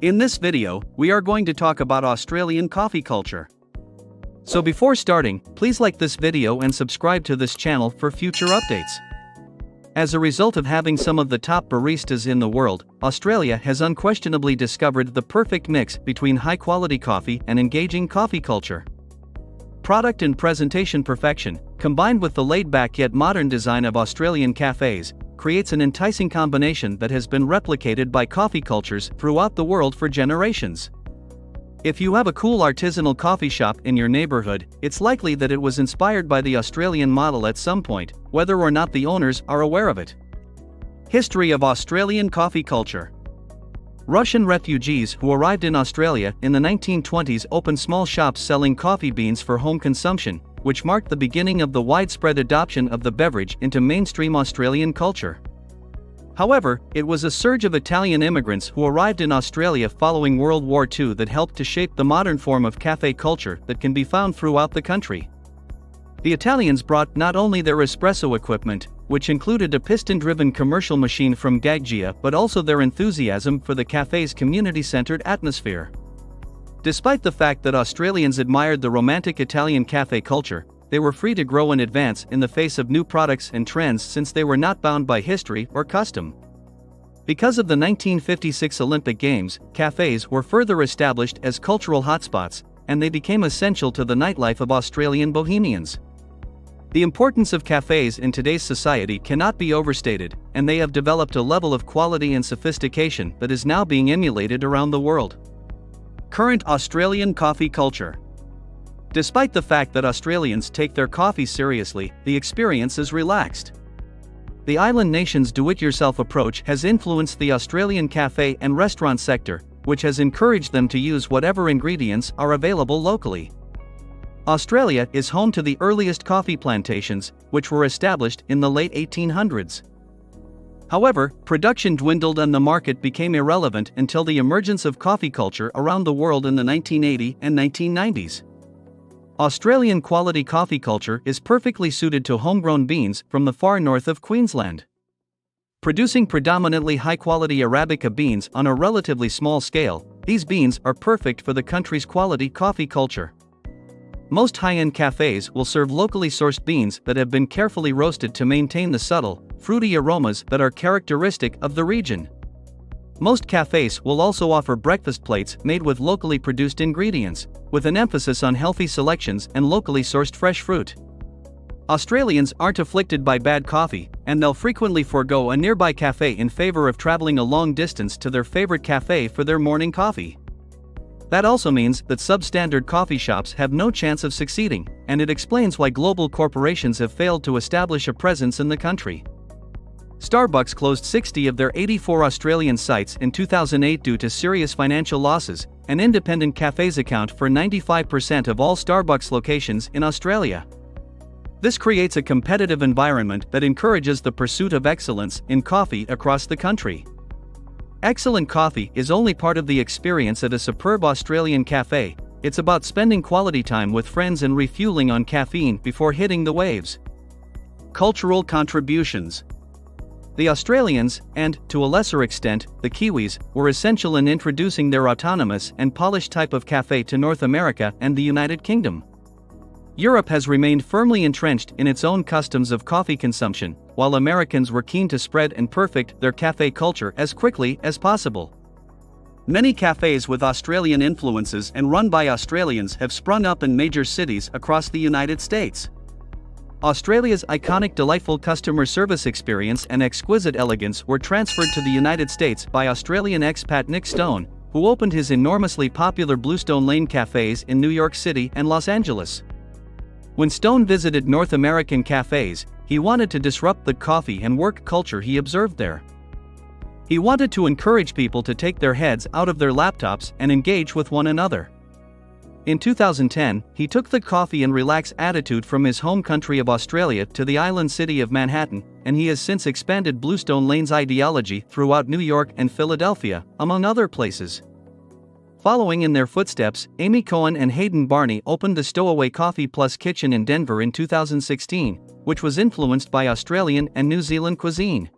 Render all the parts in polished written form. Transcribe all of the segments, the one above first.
In this video, we are going to talk about Australian coffee culture. So before starting, please like this video and subscribe to this channel for future updates. As a result of having some of the top baristas in the world, Australia has unquestionably discovered the perfect mix between high-quality coffee and engaging coffee culture. Product and presentation perfection, combined with the laid-back yet modern design of Australian cafes, creates an enticing combination that has been replicated by coffee cultures throughout the world for generations. If you have a cool artisanal coffee shop in your neighborhood, it's likely that it was inspired by the Australian model at some point, whether or not the owners are aware of it. History of Australian coffee culture. Russian refugees who arrived in Australia in the 1920s opened small shops selling coffee beans for home consumption, which marked the beginning of the widespread adoption of the beverage into mainstream Australian culture. However, it was a surge of Italian immigrants who arrived in Australia following World War II that helped to shape the modern form of cafe culture that can be found throughout the country. The Italians brought not only their espresso equipment, which included a piston-driven commercial machine from Gaggia, but also their enthusiasm for the cafe's community-centered atmosphere. Despite the fact that Australians admired the romantic Italian cafe culture, they were free to grow and advance in the face of new products and trends since they were not bound by history or custom. Because of the 1956 Olympic Games, cafes were further established as cultural hotspots, and they became essential to the nightlife of Australian bohemians. The importance of cafes in today's society cannot be overstated, and they have developed a level of quality and sophistication that is now being emulated around the world. Current Australian coffee culture. Despite the fact that Australians take their coffee seriously, the experience is relaxed. The island nation's do-it-yourself approach has influenced the Australian cafe and restaurant sector, which has encouraged them to use whatever ingredients are available locally. Australia is home to the earliest coffee plantations, which were established in the late 1800s. However, production dwindled and the market became irrelevant until the emergence of coffee culture around the world in the 1980s and 1990s. Australian quality coffee culture is perfectly suited to homegrown beans from the far north of Queensland. Producing predominantly high-quality Arabica beans on a relatively small scale, these beans are perfect for the country's quality coffee culture. Most high-end cafes will serve locally sourced beans that have been carefully roasted to maintain the subtle, fruity aromas that are characteristic of the region. Most cafes will also offer breakfast plates made with locally produced ingredients, with an emphasis on healthy selections and locally sourced fresh fruit. Australians aren't afflicted by bad coffee, and they'll frequently forego a nearby cafe in favor of traveling a long distance to their favorite cafe for their morning coffee. That also means that substandard coffee shops have no chance of succeeding, and it explains why global corporations have failed to establish a presence in the country. Starbucks closed 60 of their 84 Australian sites in 2008 due to serious financial losses, and independent cafes account for 95% of all Starbucks locations in Australia. This creates a competitive environment that encourages the pursuit of excellence in coffee across the country. Excellent coffee is only part of the experience at a superb Australian cafe. It's about spending quality time with friends and refueling on caffeine before hitting the waves. Cultural contributions. The Australians, and, to a lesser extent, the Kiwis, were essential in introducing their autonomous and polished type of cafe to North America and the United Kingdom. Europe has remained firmly entrenched in its own customs of coffee consumption, while Americans were keen to spread and perfect their cafe culture as quickly as possible. Many cafes with Australian influences and run by Australians have sprung up in major cities across the United States. Australia's iconic delightful customer service experience and exquisite elegance were transferred to the United States by Australian expat Nick Stone, who opened his enormously popular Bluestone Lane cafes in New York City and Los Angeles. When Stone visited North American cafes, he wanted to disrupt the coffee and work culture he observed there. He wanted to encourage people to take their heads out of their laptops and engage with one another. In 2010, he took the coffee and relax attitude from his home country of Australia to the island city of Manhattan, and he has since expanded Bluestone Lane's ideology throughout New York and Philadelphia, among other places. Following in their footsteps, Amy Cohen and Hayden Barney opened the Stowaway Coffee Plus Kitchen in Denver in 2016, which was influenced by Australian and New Zealand cuisine.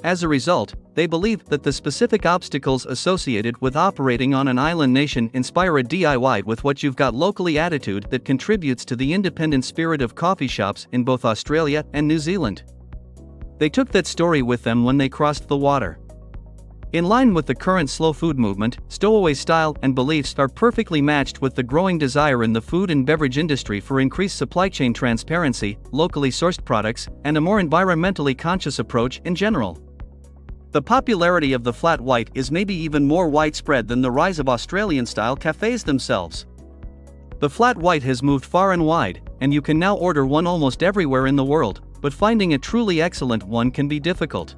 As a result, they believe that the specific obstacles associated with operating on an island nation inspire a DIY with what you've got locally attitude that contributes to the independent spirit of coffee shops in both Australia and New Zealand. They took that story with them when they crossed the water. In line with the current slow food movement, stowaway style and beliefs are perfectly matched with the growing desire in the food and beverage industry for increased supply chain transparency, locally sourced products, and a more environmentally conscious approach in general. The popularity of the flat white is maybe even more widespread than the rise of Australian-style cafes themselves. The flat white has moved far and wide, and you can now order one almost everywhere in the world, but finding a truly excellent one can be difficult.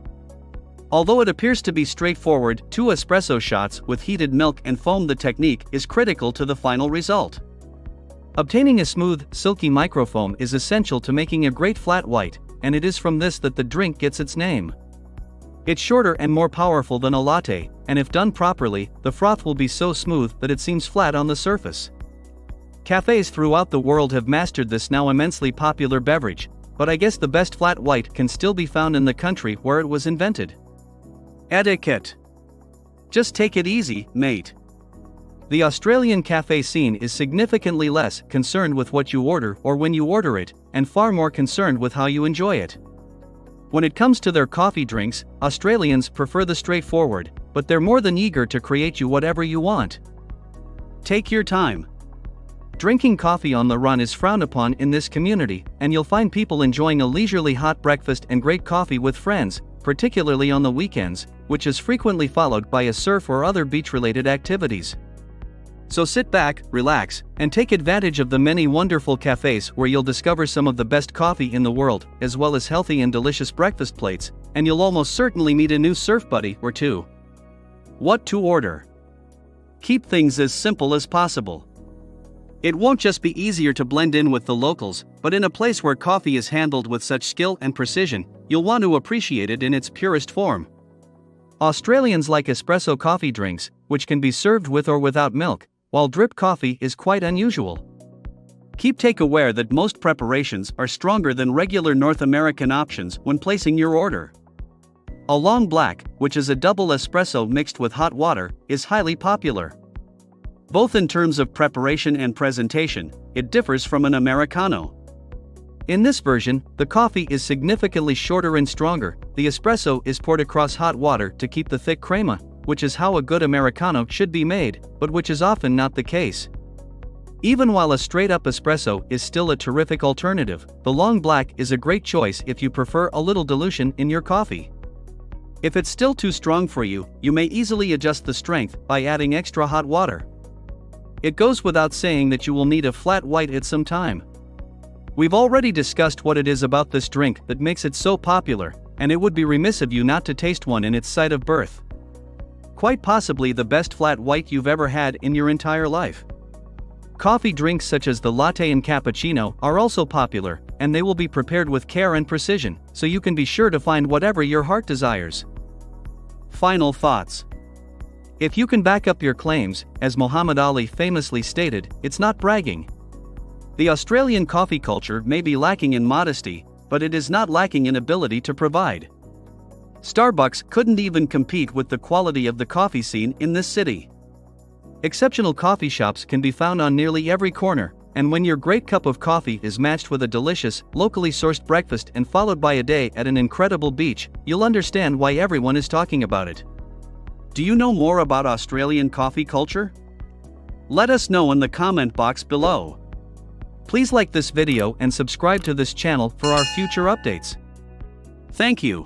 Although it appears to be straightforward, 2 espresso shots with heated milk and foam, the technique is critical to the final result. Obtaining a smooth, silky microfoam is essential to making a great flat white, and it is from this that the drink gets its name. It's shorter and more powerful than a latte, and if done properly, the froth will be so smooth that it seems flat on the surface. Cafes throughout the world have mastered this now immensely popular beverage, but I guess the best flat white can still be found in the country where it was invented. Etiquette. Just take it easy, mate. The Australian cafe scene is significantly less concerned with what you order or when you order it, and far more concerned with how you enjoy it. When it comes to their coffee drinks, Australians prefer the straightforward, but they're more than eager to create you whatever you want. Take your time. Drinking coffee on the run is frowned upon in this community, and you'll find people enjoying a leisurely hot breakfast and great coffee with friends, particularly on the weekends, which is frequently followed by a surf or other beach-related activities. So sit back, relax, and take advantage of the many wonderful cafes where you'll discover some of the best coffee in the world, as well as healthy and delicious breakfast plates, and you'll almost certainly meet a new surf buddy or two. What to order? Keep things as simple as possible. It won't just be easier to blend in with the locals, but in a place where coffee is handled with such skill and precision, you'll want to appreciate it in its purest form. Australians like espresso coffee drinks, which can be served with or without milk, while drip coffee is quite unusual. Take aware that most preparations are stronger than regular North American options when placing your order. A long black, which is a double espresso mixed with hot water, is highly popular. Both in terms of preparation and presentation, it differs from an Americano. In this version, the coffee is significantly shorter and stronger. The espresso is poured across hot water to keep the thick crema, which is how a good Americano should be made, but which is often not the case. Even while a straight-up espresso is still a terrific alternative, the long black is a great choice if you prefer a little dilution in your coffee. If it's still too strong for you, you may easily adjust the strength by adding extra hot water. It goes without saying that you will need a flat white at some time. We've already discussed what it is about this drink that makes it so popular, and it would be remiss of you not to taste one in its site of birth. Quite possibly the best flat white you've ever had in your entire life. Coffee drinks such as the latte and cappuccino are also popular, and they will be prepared with care and precision, so you can be sure to find whatever your heart desires. Final thoughts. If you can back up your claims, as Muhammad Ali famously stated, it's not bragging. The Australian coffee culture may be lacking in modesty, but it is not lacking in ability to provide. Starbucks couldn't even compete with the quality of the coffee scene in this city. Exceptional coffee shops can be found on nearly every corner, and when your great cup of coffee is matched with a delicious, locally sourced breakfast and followed by a day at an incredible beach, you'll understand why everyone is talking about it. Do you know more about Australian coffee culture? Let us know in the comment box below. Please like this video and subscribe to this channel for our future updates. Thank you.